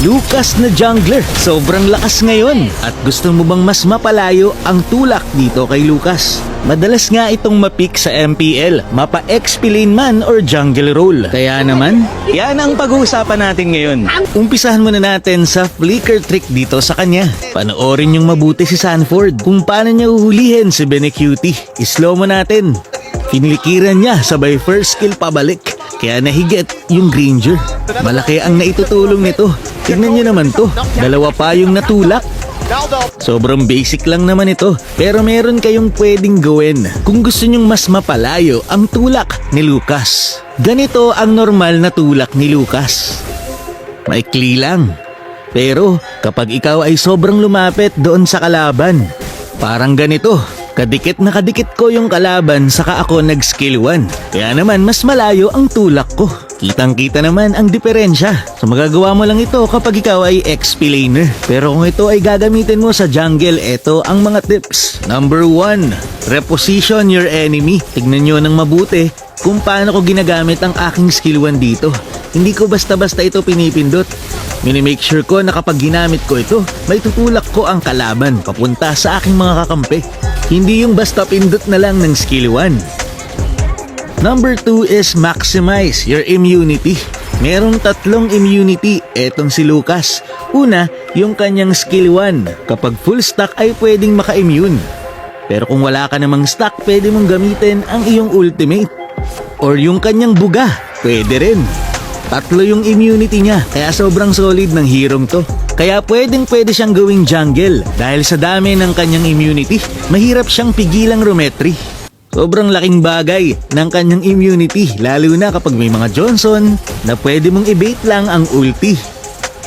Lucas na jungler, sobrang lakas ngayon. At gusto mo bang mas mapalayo ang tulak dito kay Lucas? Madalas nga itong mapick sa MPL, mapa-XP lane man or jungle role. Kaya naman, yan ang pag-uusapan natin ngayon. Umpisahan muna natin sa flicker trick dito sa kanya. Panoorin yung mabuti si Sanford kung paano niya uhulihin si Benecutie. Slow mo natin. Pinilikiran niya sabay first skill pabalik. Kaya nahigit yung Granger. Malaki ang naitutulong nito. Tignan nyo naman to. Dalawa pa yung natulak. Sobrang basic lang naman ito. Pero meron kayong pwedeng gawin kung gusto nyong mas mapalayo ang tulak ni Lucas. Ganito ang normal na tulak ni Lucas. Maikli lang. Pero kapag ikaw ay sobrang lumapit doon sa kalaban, parang ganito. Kadikit na kadikit ko yung kalaban saka ako nag-skill 1. Kaya naman mas malayo ang tulak ko. Kitang-kita naman ang diferensya. So magagawa mo lang ito kapag ikaw ay XP laner. Pero kung ito ay gagamitin mo sa jungle, ito ang mga tips. Number 1, reposition your enemy. Tignan nyo ng mabuti kung paano ko ginagamit ang aking skill 1 dito. Hindi ko basta-basta ito pinipindot. Minimake sure ko na kapag ginamit ko ito, may tutulak ko ang kalaban papunta sa aking mga kakampi. Hindi yung basta pindot na lang ng skill 1. Number 2 is maximize your immunity. Merong 3 immunity, etong si Lucas. Una, yung kanyang skill 1. Kapag full stack ay pwedeng maka-immune. Pero kung wala ka namang stack, pwede mong gamitin ang iyong ultimate. Or yung kanyang buga, pwede rin. 3 yung immunity niya, kaya sobrang solid ng hirong to. Kaya pwede siyang gawing jungle dahil sa dami ng kanyang immunity, mahirap siyang pigilang Rometri. Sobrang laking bagay ng kanyang immunity, lalo na kapag may mga Johnson na pwede mong i-bait lang ang ulti.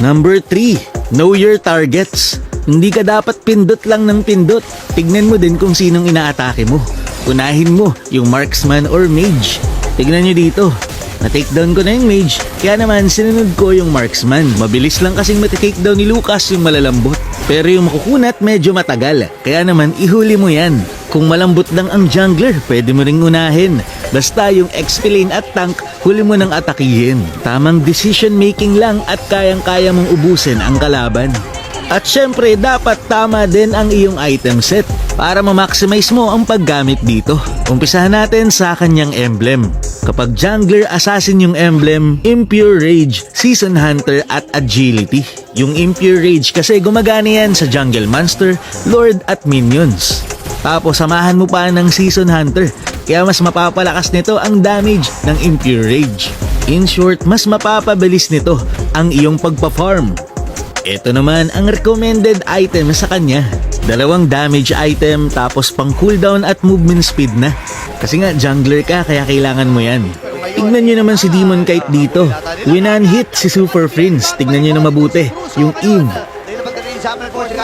Number 3, know your targets. Hindi ka dapat pindot lang ng pindot. Tignan mo din kung sinong inaatake mo. Unahin mo yung marksman or mage. Tignan nyo dito. Na-takedown ko na yung mage, kaya naman sinunod ko yung marksman. Mabilis lang kasing mati-takedown ni Lucas yung malalambot. Pero yung makukunat medyo matagal, kaya naman ihuli mo yan. Kung malambot lang ang jungler, pwede mo ring unahin. Basta yung XP lane at tank, huli mo nang atakihin. Tamang decision making lang at kayang-kaya mong ubusin ang kalaban. At syempre, dapat tama din ang iyong item set para ma-maximize mo ang paggamit dito. Umpisahan natin sa kanyang emblem. Kapag jungler, assassin yung emblem, Impure Rage, Season Hunter at Agility. Yung Impure Rage kasi gumagana yan sa Jungle Monster, Lord at Minions. Tapos samahan mo pa ng Season Hunter, kaya mas mapapalakas nito ang damage ng Impure Rage. In short, mas mapapabilis nito ang iyong pagpa-farm. Ito naman ang recommended item sa kanya. 2 damage item tapos pang cooldown at movement speed na. Kasi nga jungler ka kaya kailangan mo yan. Tignan nyo naman si Demon Kite dito. Winan hit si Super Prince. Tignan nyo na mabuti. Yung Eve.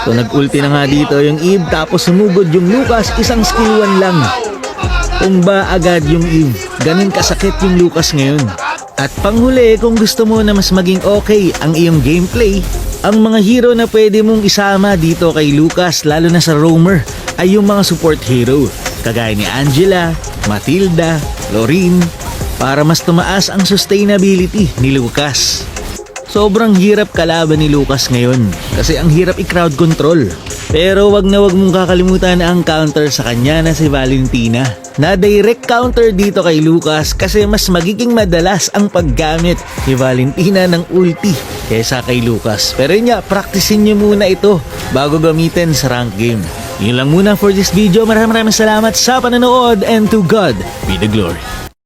So nag-ulti na nga dito yung Eve tapos sumugod yung Lucas. Isang skill 1 lang. Tumba agad yung Eve. Ganun kasakit yung Lucas ngayon. At panghuli, kung gusto mo na mas maging okay ang iyong gameplay, ang mga hero na pwede mong isama dito kay Lucas, lalo na sa roamer, ay yung mga support hero. Kagaya ni Angela, Matilda, Loreen, para mas tumaas ang sustainability ni Lucas. Sobrang hirap kalaban ni Lucas ngayon kasi ang hirap i-crowd control. Pero wag mong kakalimutan ang counter sa kanya na si Valentina. Na direct counter dito kay Lucas kasi mas magiging madalas ang paggamit ni Valentina ng ulti kaysa kay Lucas. Pero yun nga, practicein nyo muna ito bago gamitin sa rank game. Yun lang muna for this video. Maraming salamat sa panonood and to God be the glory.